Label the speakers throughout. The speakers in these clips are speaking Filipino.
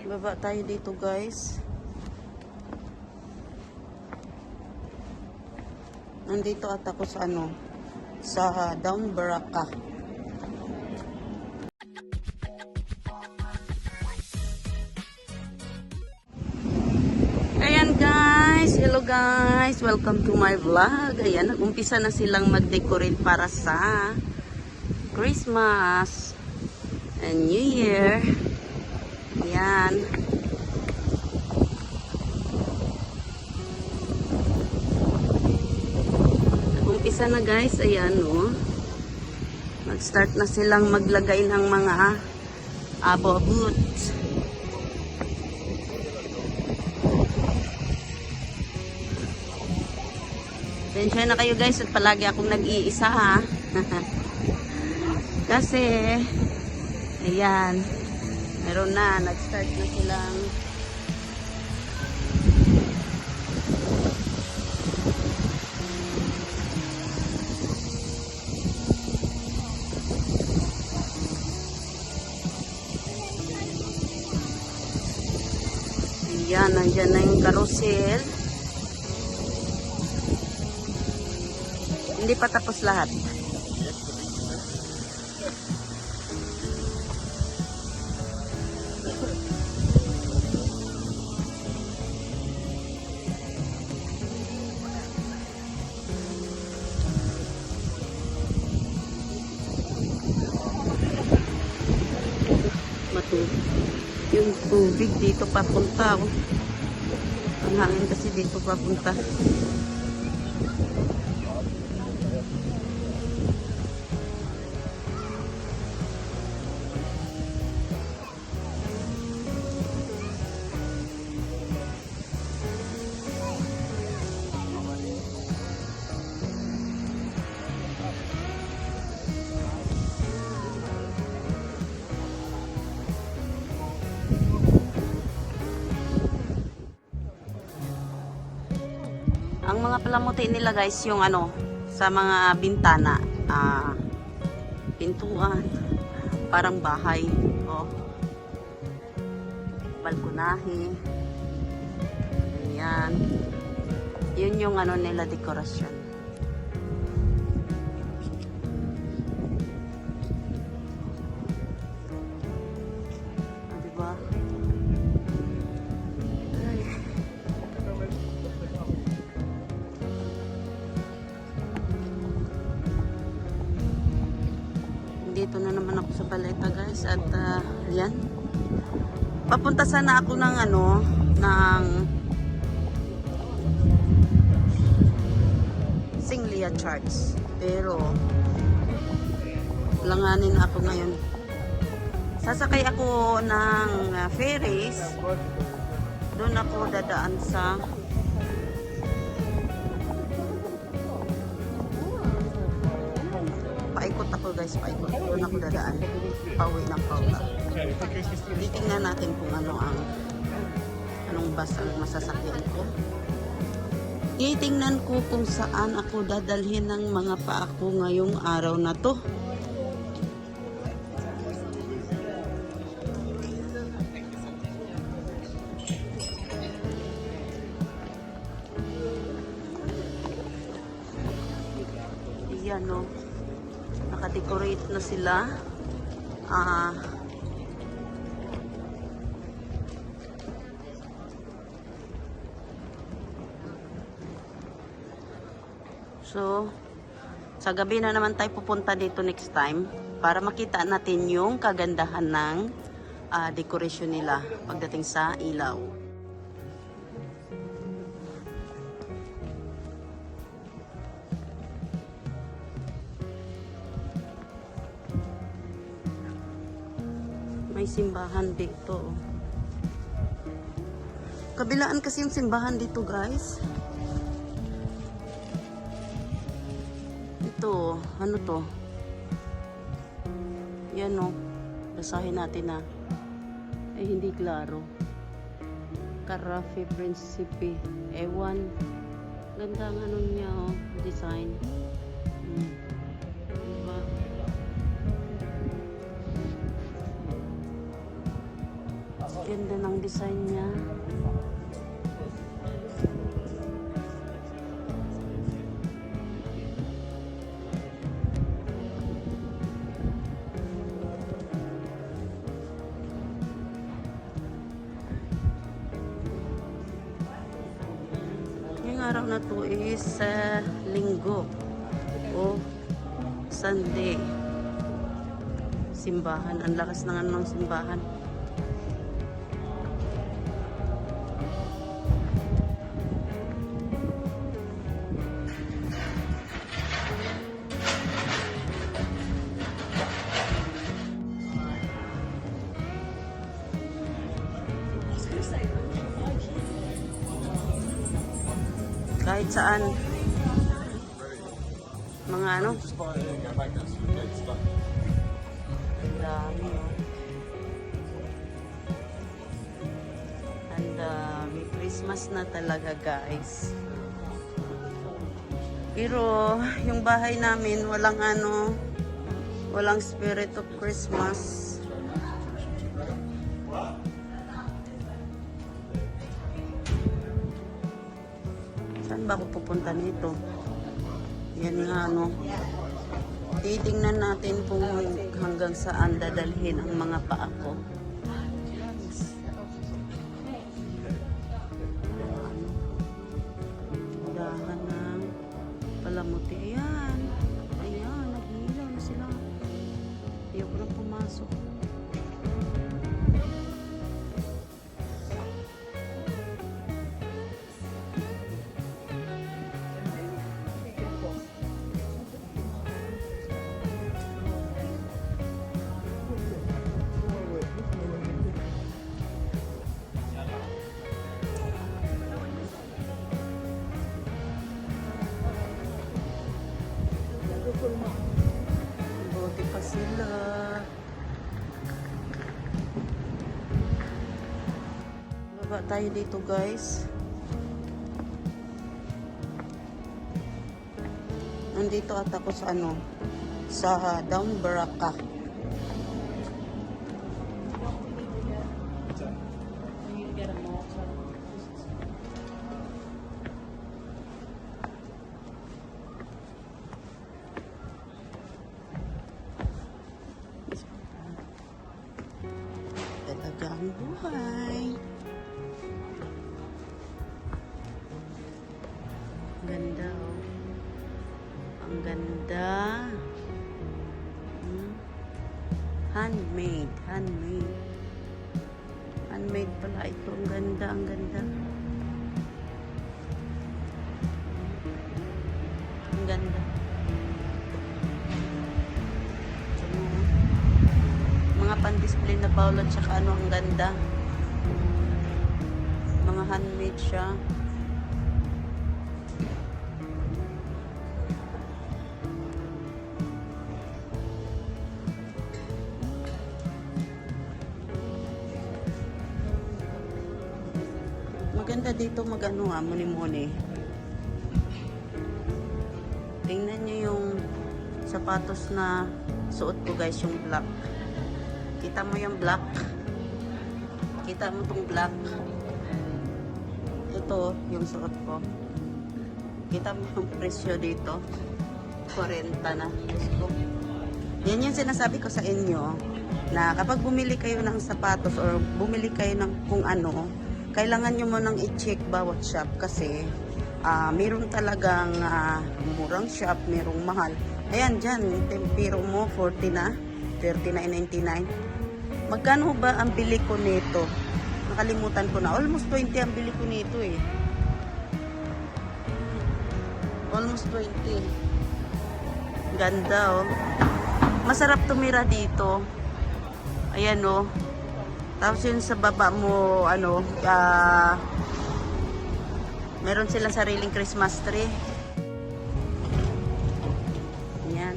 Speaker 1: Baba tayo dito, guys. Nandito at ako sa sa Down Baraka. Ayan, guys. Hello, guys. Welcome to my vlog. Ayan, nag-umpisa na silang mag-decorate para sa Christmas and New Year. Ayan. Nag-umpisa na, guys. Ayan, no. Mag-start na silang maglagay ng mga ababot. Tensya na kayo, guys, at palagi akong nag-iisa, ha. Kasi ayan, meron na, nag-start na silang ayan, nandyan na yung carousel. Hindi pa tapos lahat. Yung tubig dito papunta, oh. Ang hangin kasi dito papunta. Ang mga palamuti nila, guys, yung sa mga bintana, pintuan, parang bahay, oh. Balkonahe. Ayan. Yun yung nila, dekorasyon. Diba? Dito na naman ako sa Baleta, guys, at yan, papunta sana ako ng ng Singlia Church, pero langanin ako ngayon. Sasakay ako ng ferries, doon ako dadaan sa paikot ako, guys, paikot. Doon ako dadaan. Pauwi ng Pauta. Titingnan natin kung anong bus ang masasakyan ko. Titingnan ko kung saan ako dadalhin ng mga paa ko ngayong araw na to. Iyan, no. Naka-decorate na sila. So, sa gabi na naman tayo pupunta dito next time para makita natin yung kagandahan ng decoration nila pagdating sa ilaw. May simbahan dito. Kabilaan kasi yung simbahan dito, guys. Ito, ano to? Yan, o. Basahin natin, na. Ay, hindi klaro. Carafe Principe. Ewan. Ganda ang niya, o. Design. Diba? Ganda ng design niya. Yung araw na to is linggo o Sunday. Simbahan. Ang lakas ng anong simbahan. Kahit saan. Mga ano? Ang dami, oh. Ang dami. Christmas na talaga, guys. Pero, yung bahay namin, walang ano, walang spirit of Christmas. Saan ba ako pupunta nito? Yan nga, ano. Titingnan natin kung hanggang saan dadalhin ang mga paa ko. Dahan ng palamuti. Ayan. Ayan, nag-iilaw na sila. Ayoko na pumasok. Buti pa sila. Baba tayo dito, guys. Nandito at ako sa ano, sa Down Baraka. Talagang buhay. Ganda, oh. Ang ganda. Handmade. Handmade. Handmade pala ito. Ang ganda, ang ganda. Ang ganda. Mga pan-display na bowl at saka ano, ang ganda. Mga handmade siya. Maganda dito mag-ano ha, muni-muni. Tingnan nyo yung sapatos na suot ko, guys, yung black. Kita mo yung black? Kita mo tong black? Ito, yung suot ko. Kita mo yung presyo dito? 40 na. Yan yung sinasabi ko sa inyo, na kapag bumili kayo ng sapatos or bumili kayo ng kung ano, kailangan nyo mo nang i-check bawat shop kasi meron talagang murang shop, merong mahal. Ayan, dyan, tempero mo, 40 na, 39.99. Magkano ba ang bili ko nito? Nakalimutan ko na. Almost 20 ang bili ko nito eh. Almost 20. Ganda, oh. Masarap tumira dito. Ayan, oh. Tapos yun sa baba mo, ano, meron silang sariling Christmas tree. Ayan.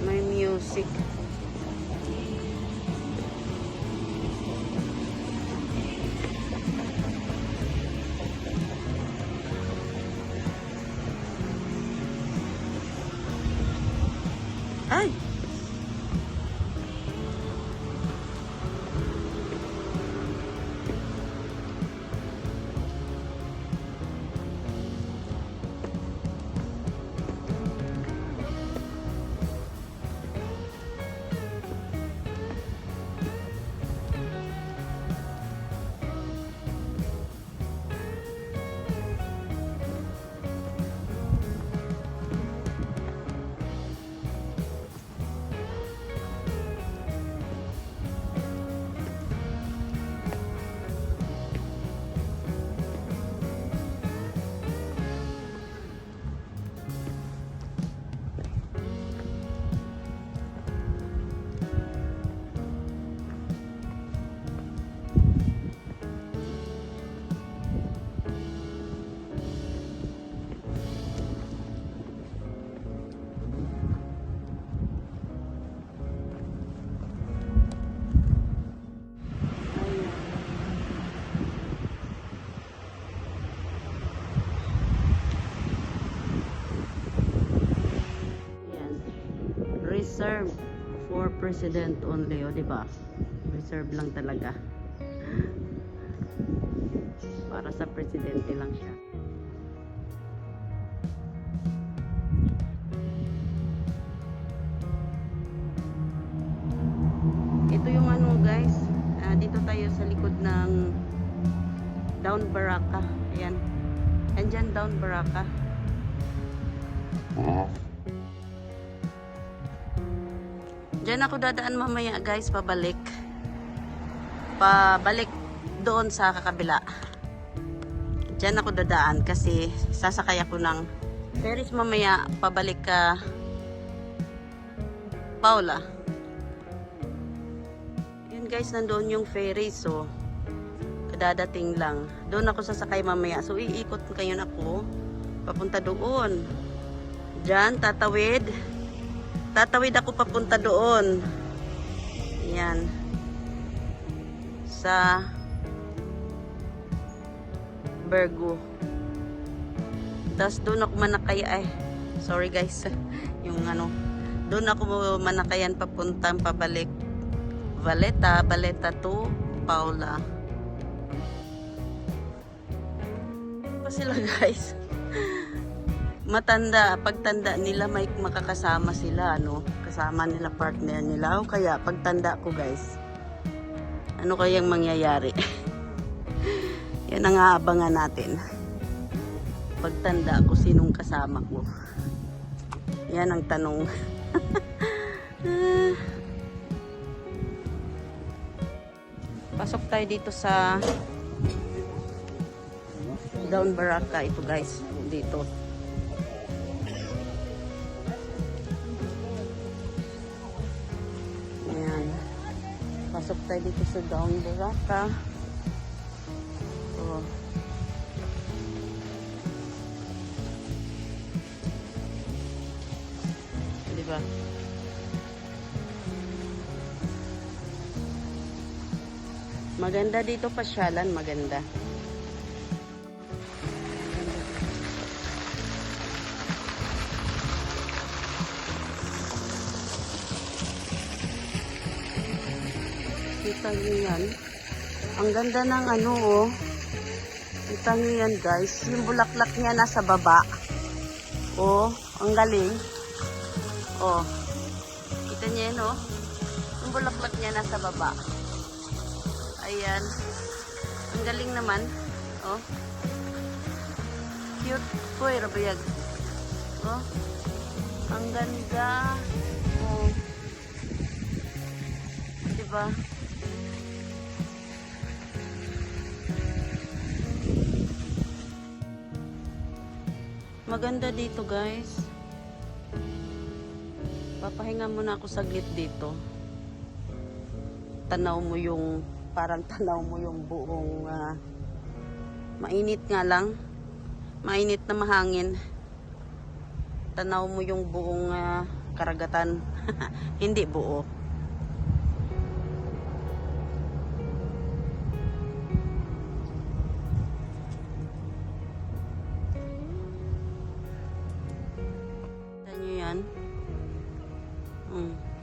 Speaker 1: May music. reserved for president only, o diba? Reserve lang talaga. Para sa presidente lang siya. Ito yung ano guys, dito tayo sa likod ng Down Baraka. Ayan. Andyan Down Baraka. Diyan ako dadaan mamaya guys, pabalik. Pabalik doon sa kakabila. Diyan ako dadaan kasi sasakay ako ng ferries mamaya pabalik ka Paula. Yun guys, nandoon yung ferry, so kadadating lang. Doon ako sasakay mamaya. So iikot kayo na ako papunta doon. Diyan, tatawid. Tatawid ako papunta doon. Ayan. Sa Bergo. Tapos doon ako manakay. Sorry guys. Yung ano. Doon ako manakayan papuntang pabalik. Valeta to Paula. Pa sila guys. Matanda, pagtanda nila may makakasama sila, ano, kasama nila partner nila, o kaya pagtanda ko guys, ano kayang mangyayari? Yan ang aabangan natin. Pagtanda ko, sinong kasama ko? Yan ang tanong. Pasok tayo dito sa Down Baraka, ito guys, dito. Pasok tayo dito sa Down Baraka. Oh. Diba? Maganda dito pasyalan, maganda. Kita nyo yan. Ang ganda ng ano, oh. Kita nyo yan, guys. Yung bulaklak niya nasa baba. Oh, ang galing. Oh. Kita nyo yan, oh. Yung bulaklak niya nasa baba. Ayan. Ang galing naman. Oh. Cute. Uy, rabayag. Oh. Ang ganda. Oh. Diba? Maganda dito guys. Papahinga muna ako saglit dito. Tanaw mo yung, parang tanaw mo yung buong mainit nga lang. Mainit na mahangin. Tanaw mo yung buong karagatan. Hindi buo.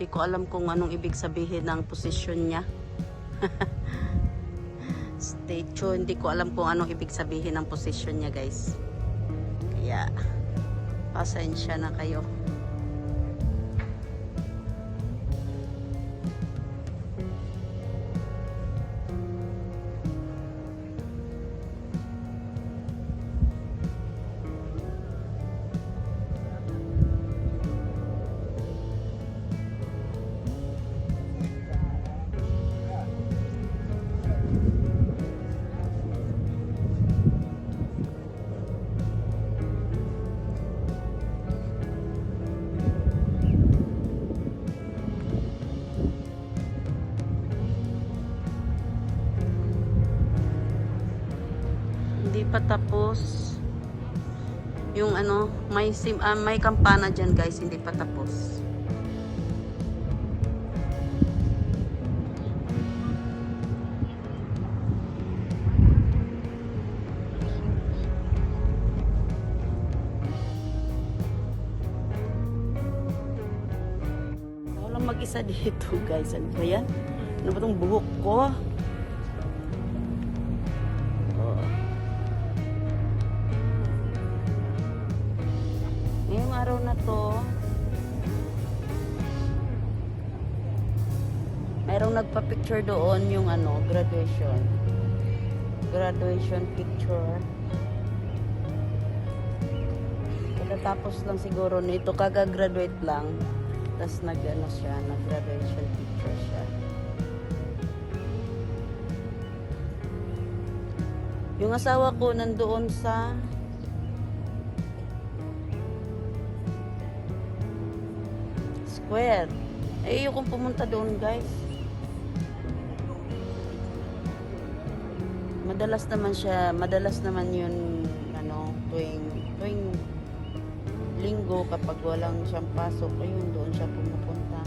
Speaker 1: Hindi ko alam kung anong ibig sabihin ng posisyon niya. Statue, hindi ko alam kung anong ibig sabihin ng posisyon niya guys. Kaya pasensya na kayo. Hindi pa tapos yung ano, may kampana dyan guys, hindi pa tapos. mag-isa dito, guys. Ano ba yan? Ano ba itong buhok ko? Oh. Ngayong araw na to, mayroong nagpa-picture doon yung ano, graduation. Graduation picture. Tapos lang siguro nito, kaga-graduate lang. Tapos nag-ano siya, nag-graduation picture siya. Yung asawa ko nandoon sa Square. Eh, ayokong pumunta doon, guys. Madalas naman yun, ano, tuwing linggo kapag walang siyang pasok, ayun, doon siya pumupunta.